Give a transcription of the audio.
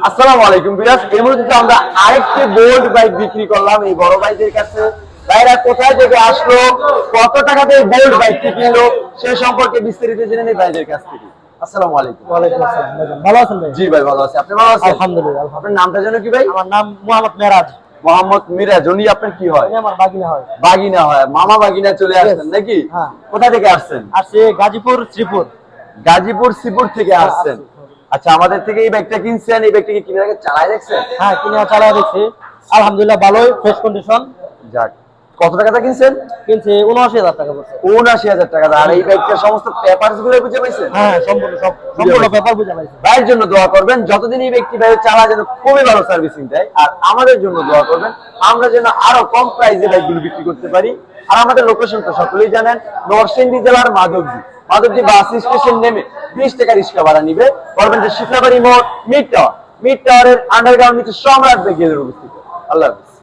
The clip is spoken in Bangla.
আসসালামু আলাইকুম ভিউয়ার্স, এই মুহূর্তে আমরা আরেকটি গোল্ড বাইক বিক্রি করলাম এই বড় ভাইদের কাছে। ভাইরা কোথায় থেকে আসলো, কত টাকাতে গোল্ড বাইকটি কিনলো সেই সম্পর্কে বিস্তারিত জেনে নেই ভাইদের কাছ থেকে। আসসালামু আলাইকুম। ওয়ালাইকুম আসসালাম ভাইজান, ভালো আছেন ভাই? জি ভাই ভালো আছি, আপনি ভালো আছেন? আলহামদুলিল্লাহ। আপনার নামটা যেন কি ভাই? আমার নাম মোহাম্মদ মেরাজ। মোহাম্মদ মিরাজ। উনি আপনার কি হয়? উনি আমার বাগিনা হয়। বাগিনা হয়, মামা বাগিনা চলে আসছেন নাকি? হ্যাঁ। কোথা থেকে আসছেন? আসছে গাজীপুর শ্রীপুর। গাজীপুর শ্রীপুর থেকে আসছেন। আচ্ছা, আমাদের থেকে এই ব্যাগটা কিনছেন, এই ব্যাগটাকে কিনে আগে চালায় দেখছেন? হ্যাঁ, কিনে চালাই দেখছি, আলহামদুলিল্লাহ ভালোই, ফ্রেশ কন্ডিশন। যাক, কত টাকাটা কিনছেন? কিনছে ৭৯,০০০ টাকা পড়ছে। ৭৯,০০০ টাকা। আর এই ব্যাগটার সমস্ত পেপারস গুলো বুঝে পাইছেন? হ্যাঁ, সম্পূর্ণ পেপার বুঝা পাইছে। ভাইয়ের জন্য দোয়া করবেন, যতদিন এই ব্যক্তি ভাই চালা যেন খুবই ভালো সার্ভিসিং দেয়। আর আমাদের জন্য দোয়া করবেন, আমরা যেন আরো কম প্রাইসে বাইকগুলো বিক্রি করতে পারি। আর আমাদের লোকেশন তো সকলেই জানেন, নরসিংদী জেলার মাধবদী বাস স্টেশন নেমে 20 টাকা রিক্সা ভাড়া নিবে। বলবেন যে শিখলাবাড়ি মোড় মিড টাওয়ারের আন্ডারগ্রাউন্ড নিচে সম্রাট বেগেলের অবস্থিত। আল্লাহ হাফেজ।